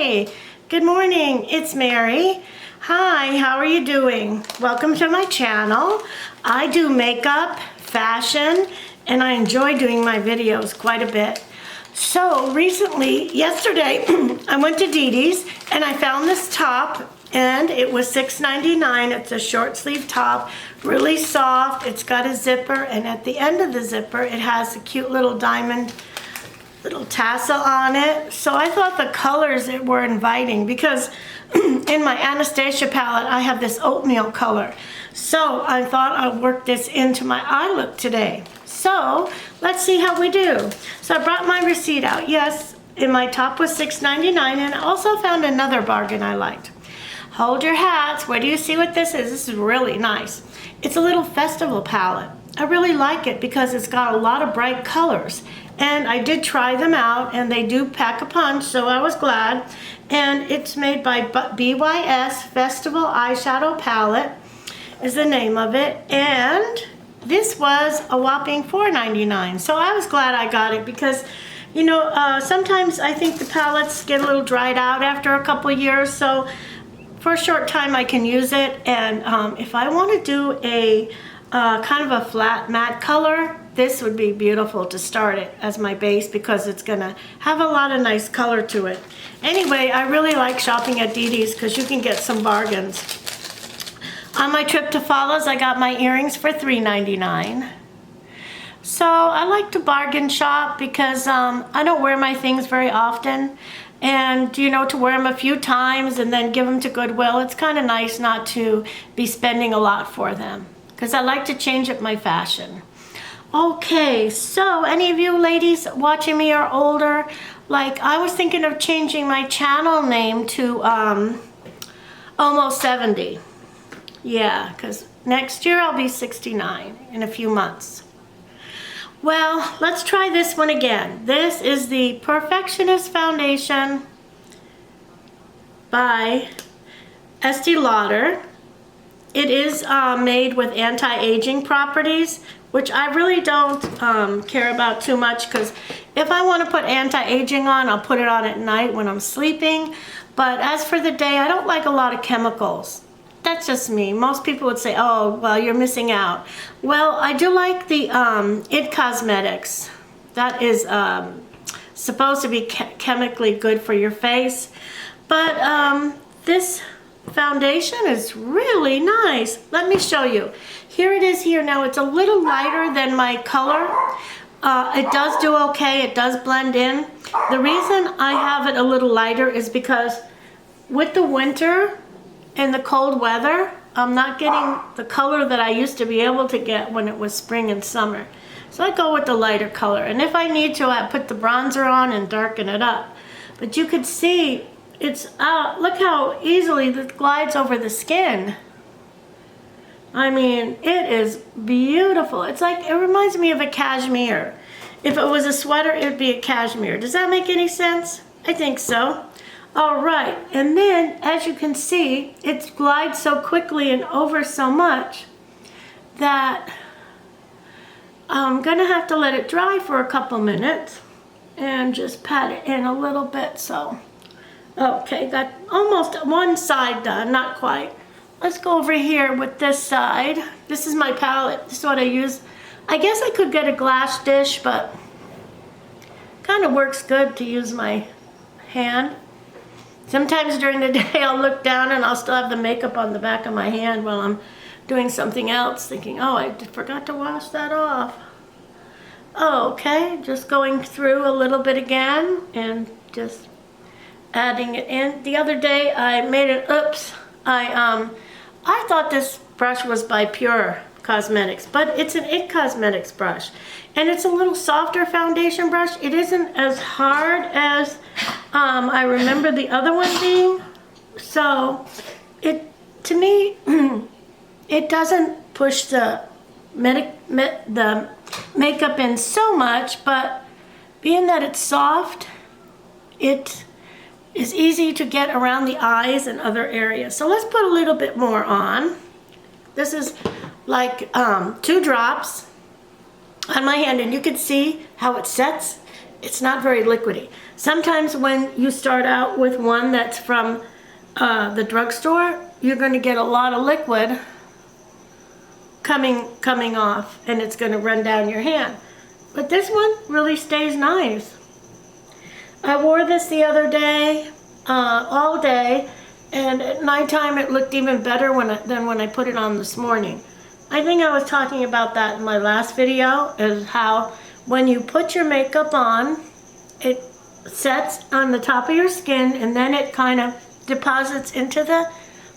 Hi, good morning. It's Mary. Hi, how are you doing? Welcome to my channel. I do makeup, fashion, and I enjoy doing my videos quite a bit. So recently, yesterday, I went to Beauties and I found this top and it was $6.99. It's a short sleeve top, really soft. It's got a zipper, and at the end of the zipper, it has a cute little diamond little tassel on it. So I thought the colors were inviting because in my Anastasia palette, I have this oatmeal color. So I thought I'd work this into my eye look today. So let's see how we do. So I brought my receipt out. Yes, and my top was $6.99, and I also found another bargain I liked. Hold your hats. Where do you see what this is? This is really nice. It's a little festival palette. I really like it because it's got a lot of bright colors. And I did try them out, and they do pack a punch, so I was glad. And it's made by BYS Festival Eyeshadow Palette is the name of it. And this was a whopping $4.99. So I was glad I got it because, you know, sometimes I think the palettes get a little dried out after a couple years. So for a short time I can use it. And if I want to do a kind of a flat matte color, this would be beautiful to start it as my base because it's gonna have a lot of nice color to it. Anyway, I really like shopping at Beauties because you can get some bargains. On my trip to Fallas, I got my earrings for $3.99. So I like to bargain shop because I don't wear my things very often. And, you know, to wear them a few times and then give them to Goodwill, it's kind of nice not to be spending a lot for them because I like to change up my fashion. Okay, so any of you ladies watching me are older. Like, I was thinking of changing my channel name to Almost 70. Yeah, because next year I'll be 69 in a few months. Well, let's try this one again. This is the Perfectionist Foundation by Estee Lauder. It is made with anti-aging properties, which I really don't care about too much because if I want to put anti-aging on, I'll put it on at night when I'm sleeping. But as for the day, I don't like a lot of chemicals. That's just me. Most people would say, oh, well, you're missing out. Well, I do like the It Cosmetics. That is supposed to be chemically good for your face. But this foundation is really nice. Let me show you. Here it is here. Now it's a little lighter than my color. It does do okay. It does blend in. The reason I have it a little lighter is because with the winter and the cold weather, I'm not getting the color that I used to be able to get when it was spring and summer. So I go with the lighter color. And if I need to, I put the bronzer on and darken it up. But you could see it's, look how easily it glides over the skin. I mean, it is beautiful. It's like, it reminds me of a cashmere. If it was a sweater, it would be a cashmere. Does that make any sense? I think so. All right, and then, as you can see, it glides so quickly and over so much that I'm gonna have to let it dry for a couple minutes and just pat it in a little bit, so. Okay, got almost one side done, not quite. Let's go over here with this side. This is my palette. This is what I use. I guess I could get a glass dish, but kind of works good to use my hand. Sometimes during the day I'll look down and I'll still have the makeup on the back of my hand while I'm doing something else, thinking, oh, I forgot to wash that off. Oh, okay, just going through a little bit again and just adding it in. The other day I made an oops. I thought this brush was by Pure Cosmetics, but it's an It Cosmetics brush. And it's a little softer foundation brush. It isn't as hard as I remember the other one being. So, to me, it doesn't push the makeup in so much, but being that it's soft, it is easy to get around the eyes and other areas. So let's put a little bit more on. This is like 2 drops on my hand, and you can see how it sets it's not very liquidy. Sometimes when you start out with one that's from the drugstore, you're going to get a lot of liquid coming off, and it's going to run down your hand. But this one really stays nice. I wore this the other day, all day, and at nighttime it looked even better than when I put it on this morning. I think I was talking about that in my last video, is how when you put your makeup on, it sets on the top of your skin, and then it kind of deposits into the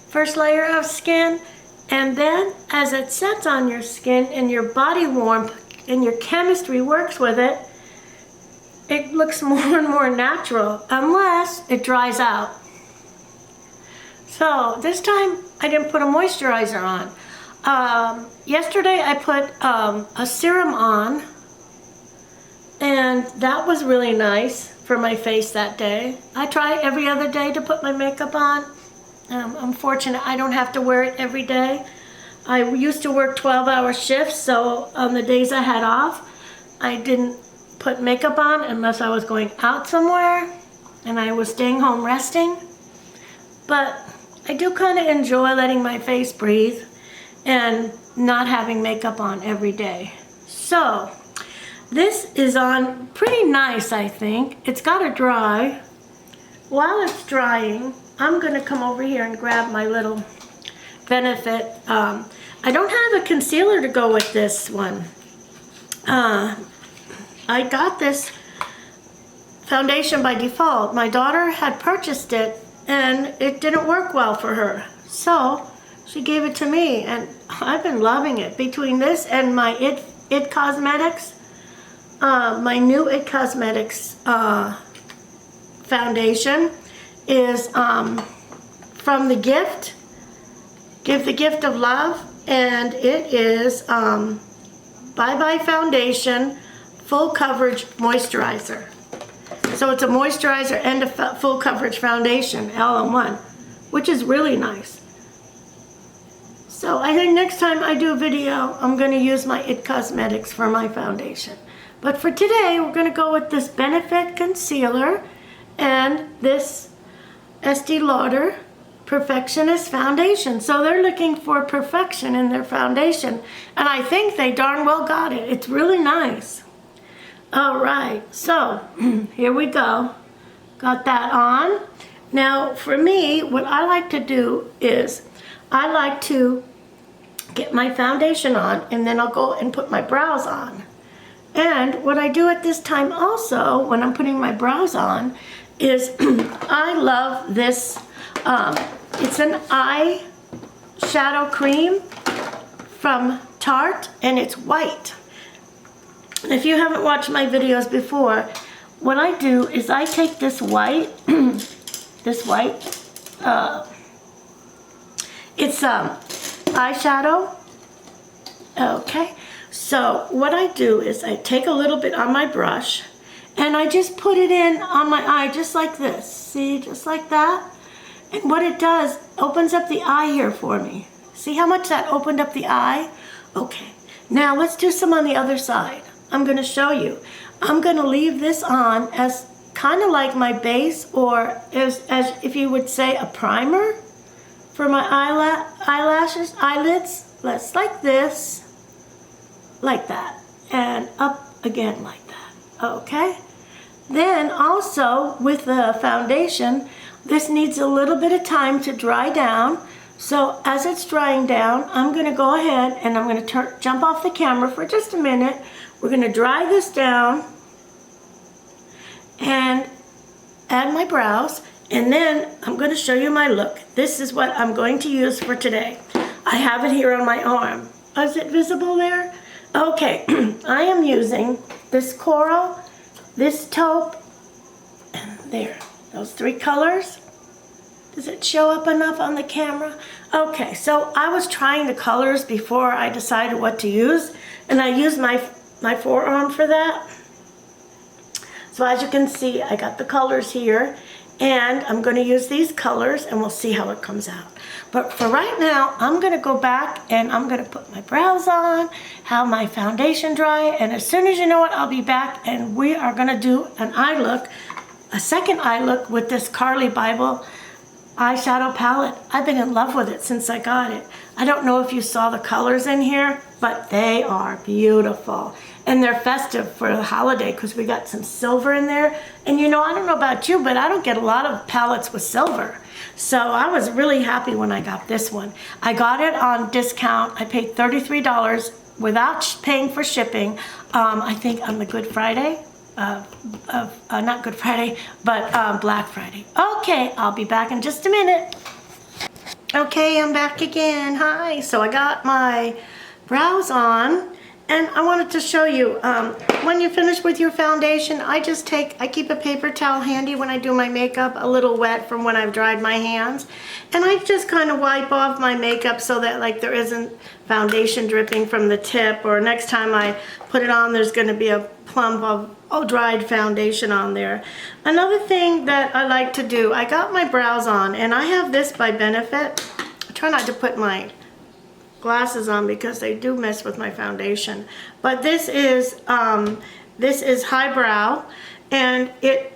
first layer of skin, and then as it sets on your skin and your body warmth and your chemistry works with it, it looks more and more natural, unless it dries out. So this time I didn't put a moisturizer on. Yesterday I put a serum on, and that was really nice for my face that day. I try every other day to put my makeup on. I'm fortunate I don't have to wear it every day. I used to work 12-hour shifts, so on the days I had off, I didn't put makeup on unless I was going out somewhere and I was staying home resting. But I do kind of enjoy letting my face breathe and not having makeup on every day. So this is on pretty nice, I think. It's got to dry. While it's drying, I'm going to come over here and grab my little Benefit. I don't have a concealer to go with this one. I got this foundation by default. My daughter had purchased it and it didn't work well for her. So she gave it to me and I've been loving it. Between this and my It Cosmetics, my new It Cosmetics foundation is from the gift, Give the Gift of Love, and it is Bybel Foundation Full Coverage Moisturizer. So it's a moisturizer and a full coverage foundation, all in one, which is really nice. So I think next time I do a video, I'm going to use my It Cosmetics for my foundation. But for today, we're going to go with this Benefit Concealer and this Estee Lauder Perfectionist Foundation. So they're looking for perfection in their foundation, and I think they darn well got it. It's really nice. All right, so here we go. Got that on. Now for me, what I like to do is I like to get my foundation on, and then I'll go and put my brows on. And what I do at this time also, when I'm putting my brows on, is I love this. It's an eyeshadow cream from Tarte, and it's white. And if you haven't watched my videos before, what I do is I take this white, it's eyeshadow. Okay, so what I do is I take a little bit on my brush and I just put it in on my eye just like this. See, just like that. And what it does, opens up the eye here for me. See how much that opened up the eye? Okay, now let's do some on the other side. I'm going to show you. I'm going to leave this on as kind of like my base, or as if you would say a primer for my eyelashes, eyelids. Let's like this, like that, and up again like that. Okay? Then also with the foundation, this needs a little bit of time to dry down. So as it's drying down, I'm going to go ahead and I'm going to jump off the camera for just a minute. We're going to dry this down and add my brows, and then I'm going to show you my look. This is what I'm going to use for today. I have it here on my arm. Is it visible there? Okay, I am using this coral, this taupe, and there. Those three colors. Does it show up enough on the camera? Okay, so I was trying the colors before I decided what to use, and I used my forearm for that. So as you can see, I got the colors here, And I'm going to use these colors and we'll see how it comes out. But for right now, I'm going to go back and I'm going to put my brows on, have my foundation dry, and as soon as you know it, I'll be back and we are going to do an eye look, a second eye look with this Carli Bybel eyeshadow palette. I've been in love with it since I got it. I don't know if you saw the colors in here, but they are beautiful. And they're festive for the holiday because we got some silver in there. And you know, I don't know about you, but I don't get a lot of palettes with silver. So I was really happy when I got this one. I got it on discount. I paid $33 without paying for shipping. I think on the Good Friday. Not Good Friday, but Black Friday. Okay, I'll be back in just a minute. Okay, I'm back again. Hi. So I got my brows on, and I wanted to show you, when you finish with your foundation, I keep a paper towel handy when I do my makeup, a little wet from when I've dried my hands, and I just kind of wipe off my makeup so that like there isn't foundation dripping from the tip, or next time I put it on, there's going to be a plump of dried foundation on there. Another thing that I like to do, I got my brows on, and I have this by Benefit. I try not to put my glasses on because they do mess with my foundation. But this is highbrow, and it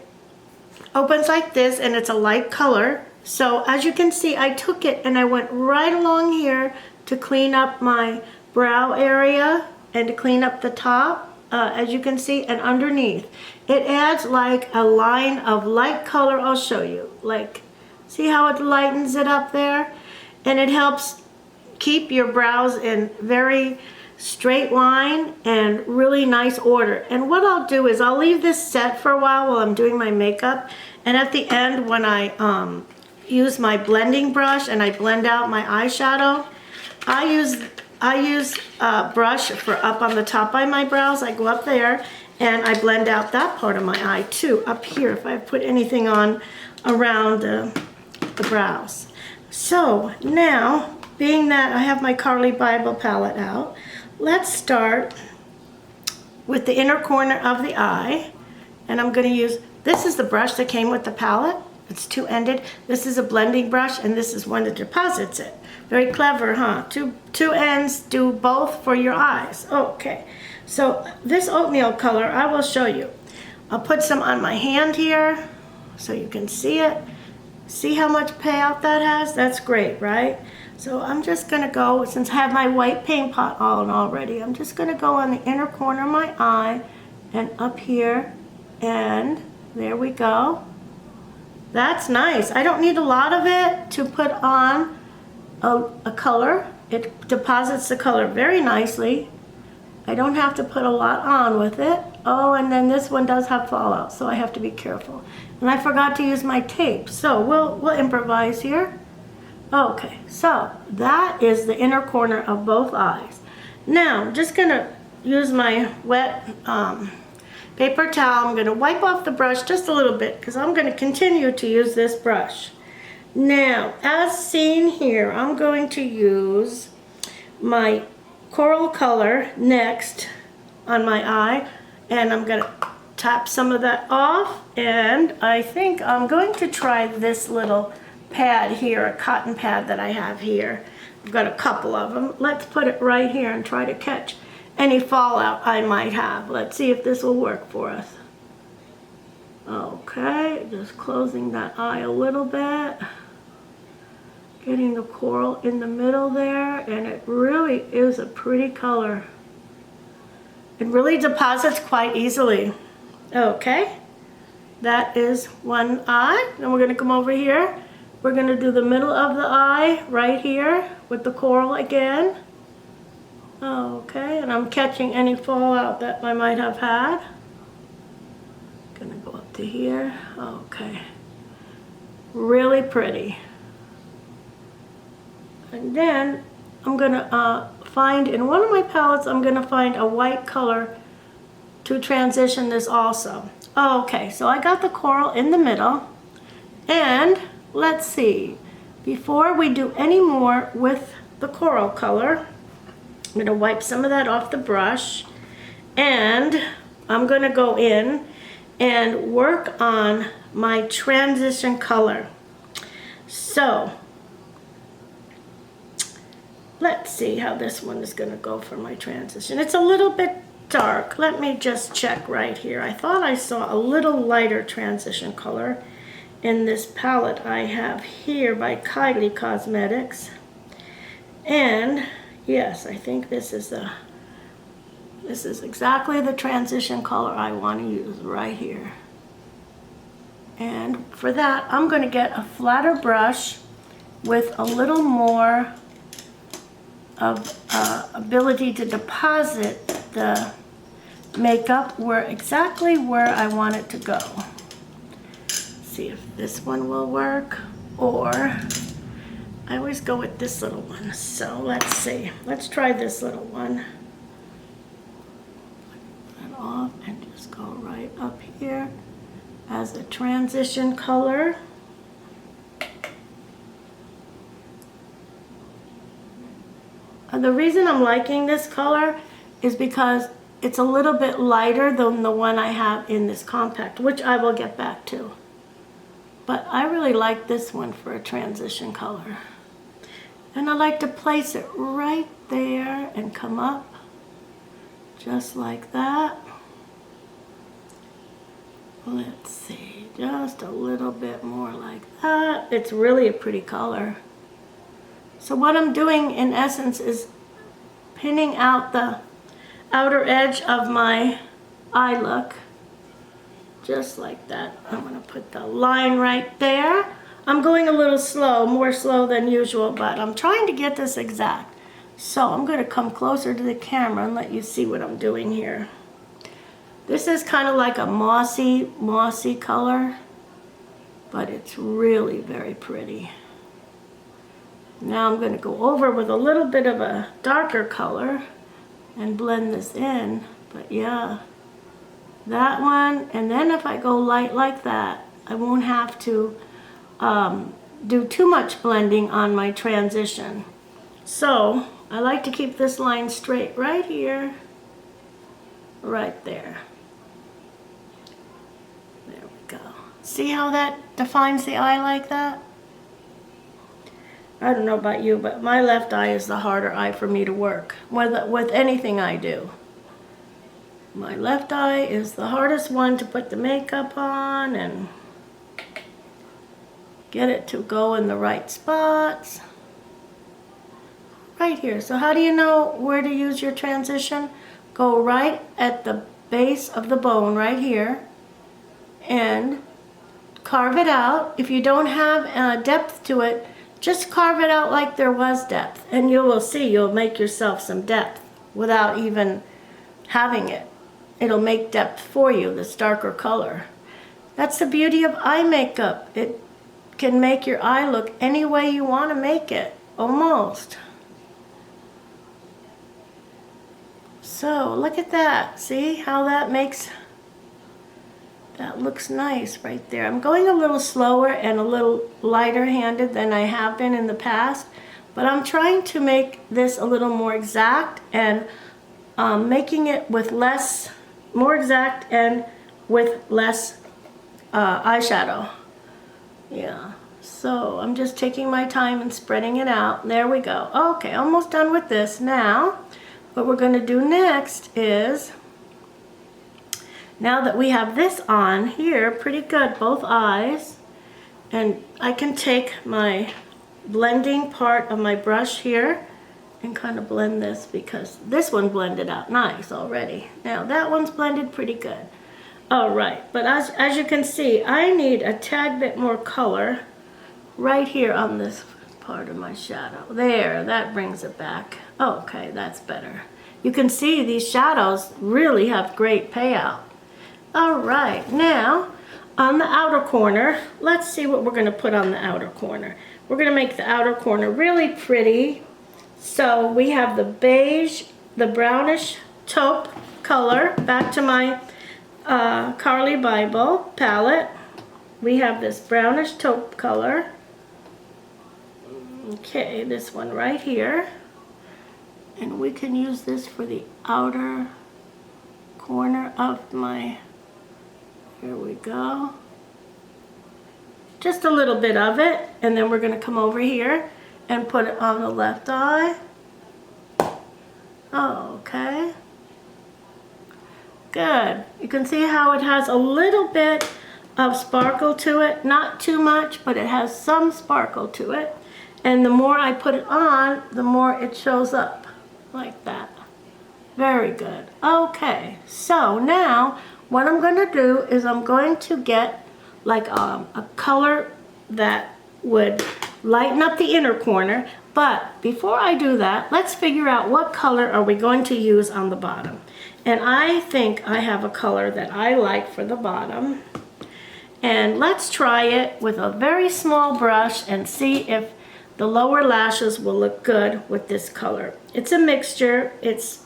opens like this, and it's a light color. So as you can see, I took it and I went right along here to clean up my brow area and to clean up the top. As you can see, and underneath it adds like a line of light color. I'll show you, like, see how it lightens it up there, and it helps keep your brows in very straight line and really nice order. And what I'll do is I'll leave this set for a while I'm doing my makeup, and at the end when I use my blending brush and I blend out my eyeshadow, I use a brush for up on the top of my brows. I go up there and I blend out that part of my eye too, up here, if I put anything on around the brows. So now, being that I have my Carli Bybel palette out, let's start with the inner corner of the eye. And I'm going to use, this is the brush that came with the palette. It's two-ended. This is a blending brush, and this is one that deposits it. Very clever, huh? Two ends do both for your eyes. Okay, so this oatmeal color, I will show you. I'll put some on my hand here so you can see it. See how much payout that has? That's great, right? So I'm just gonna go, since I have my white paint pot on already, I'm just gonna go on the inner corner of my eye and up here, and there we go. That's nice. I don't need a lot of it to put on a color. It deposits the color very nicely. I don't have to put a lot on with it. Oh, and then this one does have fallout, so I have to be careful. And I forgot to use my tape, so we'll improvise here. Okay, so that is the inner corner of both eyes. Now, I'm just gonna use my wet paper towel. I'm gonna wipe off the brush just a little bit because I'm gonna continue to use this brush. Now, as seen here, I'm going to use my coral color next on my eye, and I'm gonna tap some of that off, and I think I'm going to try this little pad here, a cotton pad that I have here. I've got a couple of them. Let's put it right here and try to catch any fallout I might have. Let's see if this will work for us. Okay, just closing that eye a little bit. Getting the coral in the middle there, and it really is a pretty color. It really deposits quite easily. Okay, that is one eye. Then we're gonna come over here. We're gonna do the middle of the eye right here with the coral again. Okay, and I'm catching any fallout that I might have had. Gonna go up to here. Okay, really pretty. And then I'm gonna find, in one of my palettes, I'm gonna find a white color to transition this also. Okay, so I got the coral in the middle, and let's see, before we do any more with the coral color, I'm gonna wipe some of that off the brush, and I'm gonna go in and work on my transition color. So let's see how this one is going to go for my transition. It's a little bit dark. Let me just check right here. I thought I saw a little lighter transition color in this palette I have here by Carli Cosmetics. And yes, I think this is exactly the transition color I want to use right here. And for that, I'm going to get a flatter brush with a little more of ability to deposit the makeup exactly where I want it to go. See if this one will work, or I always go with this little one. So let's see. Let's try this little one. Put it off and just go right up here as a transition color. The reason I'm liking this color is because it's a little bit lighter than the one I have in this compact, which I will get back to. But I really like this one for a transition color. And I like to place it right there and come up just like that. Let's see, just a little bit more like that. It's really a pretty color. So what I'm doing in essence is pinning out the outer edge of my eye look. Just like that. I'm going to put the line right there. I'm going a little slow, more slow than usual, but I'm trying to get this exact. So I'm going to come closer to the camera and let you see what I'm doing here. This is kind of like a mossy color, but it's really very pretty. Now I'm going to go over with a little bit of a darker color and blend this in. But yeah, that one, and then if I go light like that, I won't have to do too much blending on my transition. So I like to keep this line straight right here, right there. There we go. See how that defines the eye like that? I don't know about you, but my left eye is the harder eye for me to work with anything I do. My left eye is the hardest one to put the makeup on and get it to go in the right spots. Right here. So how do you know where to use your transition? Go right at the base of the bone right here and carve it out. If you don't have depth to it, just carve it out like there was depth, and you will see you'll make yourself some depth without even having it. It'll make depth for you, this darker color. That's the beauty of eye makeup. It can make your eye look any way you want to make it, almost. So look at that. See how that makes, that looks nice right there. I'm going a little slower and a little lighter handed than I have been in the past, but I'm trying to make this a little more exact and making it with more exact and with less eyeshadow. Yeah, so I'm just taking my time and spreading it out. There we go. Okay, almost done with this. Now, what we're going to do next is, now that we have this on here, pretty good, both eyes, and I can take my blending part of my brush here and kind of blend this, because this one blended out nice already. Now that one's blended pretty good. All right, but as you can see, I need a tad bit more color right here on this part of my shadow. There, that brings it back. Okay, that's better. You can see these shadows really have great payout. All right, now on the outer corner, let's see what we're going to put on the outer corner. We're going to make the outer corner really pretty. So we have the beige, the brownish taupe color, back to my Carli Bybel palette. We have this brownish taupe color. Okay, this one right here. And we can use this for the outer corner of my Here we go. Just a little bit of it, and then we're going to come over here and put it on the left eye. Okay. Good. You can see how it has a little bit of sparkle to it. Not too much, but it has some sparkle to it. And the more I put it on, the more it shows up. Like that. Very good. Okay. So now, what I'm going to do is I'm going to get like a color that would lighten up the inner corner. But before I do that, let's figure out what color are we going to use on the bottom. And I think I have a color that I like for the bottom. And let's try it with a very small brush and see if the lower lashes will look good with this color. It's a mixture. It's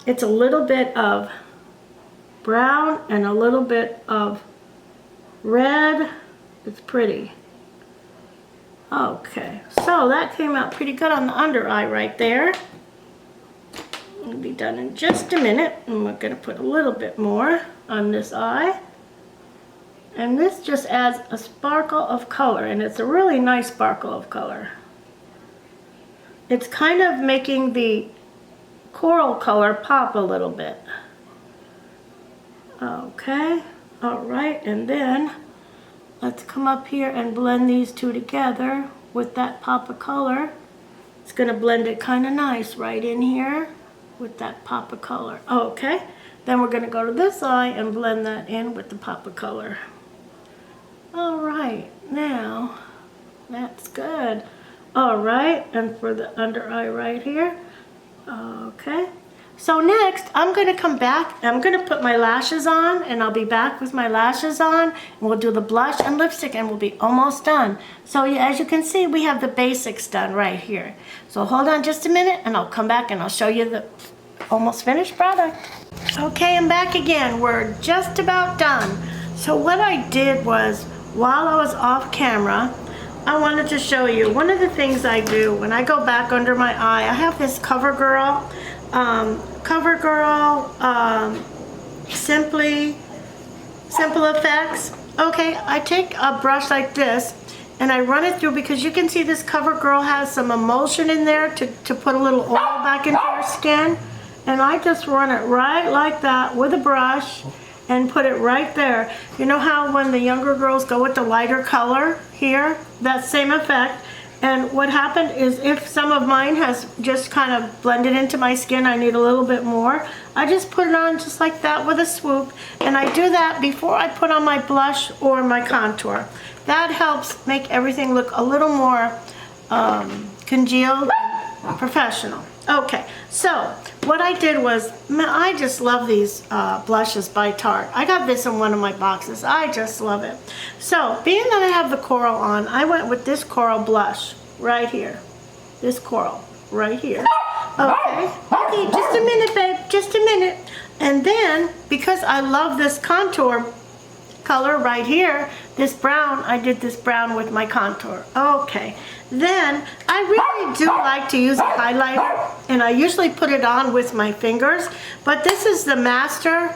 a little bit of brown and a little bit of red. It's pretty. Okay, so that came out pretty good on the under eye right there. It'll be done in just a minute, and we're going to put a little bit more on this eye. And this just adds a sparkle of color, and it's a really nice sparkle of color. It's kind of making the coral color pop a little bit. Okay, all right, and then let's come up here and blend these two together with that pop of color. It's going to blend it kind of nice right in here with that pop of color. Okay, then we're going to go to this eye and blend that in with the pop of color. All right, now that's good. All right, and for the under eye right here. Okay, so next I'm going to come back. I'm going to put my lashes on, and I'll be back with my lashes on, and we'll do the blush and lipstick, and we'll be almost done. So yeah, as you can see, we have the basics done right here. So hold on just a minute, and I'll come back and I'll show you the almost finished product. Okay, I'm back again. We're just about done. So what I did was, while I was off camera, I wanted to show you one of the things I do when I go back under my eye. I have this CoverGirl Simple Effects. Okay, I take a brush like this and I run it through, because you can see this CoverGirl has some emulsion in there to put a little oil back into your skin. And I just run it right like that with a brush and put it right there. You know how when the younger girls go with the lighter color here, that same effect. And what happened is, if some of mine has just kind of blended into my skin, I need a little bit more, I just put it on just like that with a swoop. And I do that before I put on my blush or my contour. That helps make everything look a little more congealed and professional. Okay, so what I did was, I just love these blushes by Tarte. I got this in one of my boxes. I just love it. So, being that I have the coral on, I went with this coral blush right here. This coral right here. Okay, okay, just a minute, babe, just a minute. And then, because I love this contour color right here, this brown, I did this brown with my contour. Okay, then I really do like to use a highlighter, and I usually put it on with my fingers, but this is the Master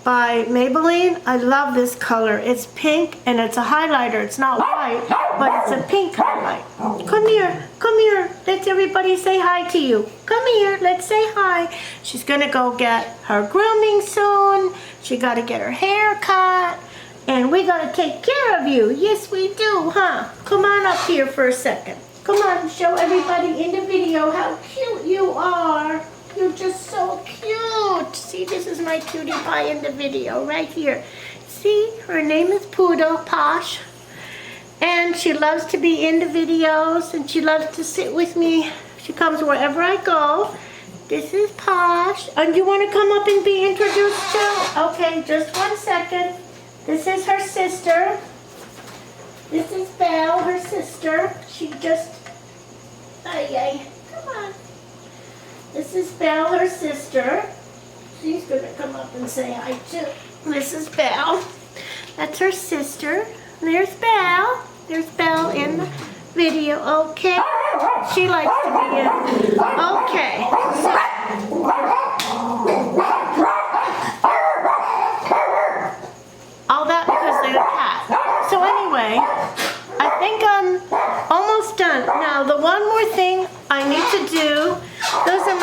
by Maybelline. I love this color. It's pink and it's a highlighter. It's not white, but it's a pink highlight. Come here, come here. Let's everybody say hi to you. Come here, let's say hi. She's gonna go get her grooming soon. She gotta get her hair cut. And we gotta take care of you. Yes, we do, huh? Come on up here for a second. Come on, show everybody in the video how cute you are. You're just so cute. See, this is my cutie pie in the video right here. See, her name is Poodle, Posh. And she loves to be in the videos, and she loves to sit with me. She comes wherever I go. This is Posh. And you wanna come up and be introduced to? Okay, just 1 second. This is her sister. This is Belle, her sister. She just, come on. This is Belle, her sister. She's gonna come up and say hi too. This is Belle. That's her sister. There's Belle. There's Belle in the video. Okay. She likes to be in. Okay. So,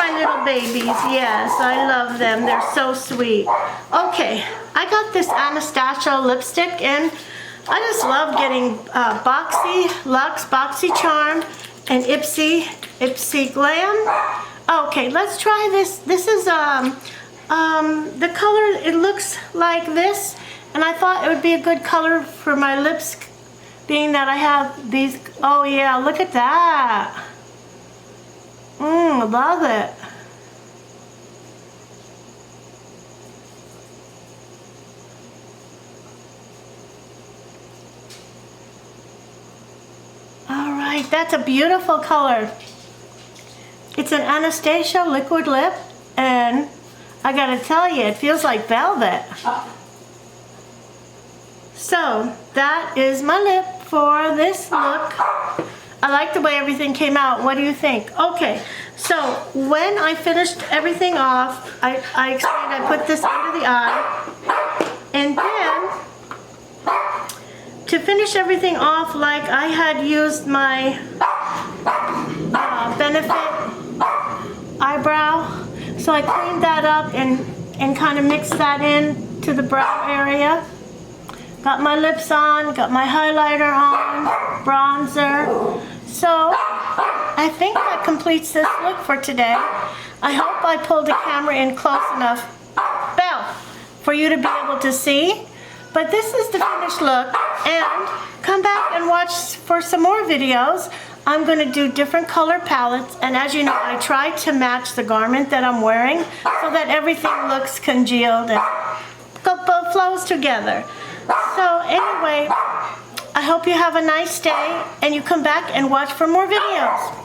my little babies. Yes, I love them. They're so sweet. Okay, I got this Anastasia lipstick, and I just love getting Luxe Boxy Charm and Ipsy Glam. Okay, let's try this. This is the color. It looks like this, and I thought it would be a good color for my lips, being that I have these. Oh yeah, look at that. Love it. All right, that's a beautiful color. It's an Anastasia liquid lip, and I gotta tell you, it feels like velvet. So that is my lip for this look. I like the way everything came out. What do you think? Okay, so when I finished everything off, I explained I put this under the eye, and then to finish everything off, like I had used my Benefit eyebrow, so I cleaned that up and kind of mixed that in to the brow area. Got my lips on, got my highlighter on, bronzer. So I think that completes this look for today. I hope I pulled the camera in close enough, Belle, for you to be able to see. But this is the finished look, and come back and watch for some more videos. I'm going to do different color palettes, and as you know, I try to match the garment that I'm wearing so that everything looks congealed and flows together. So anyway, I hope you have a nice day, and you come back and watch for more videos.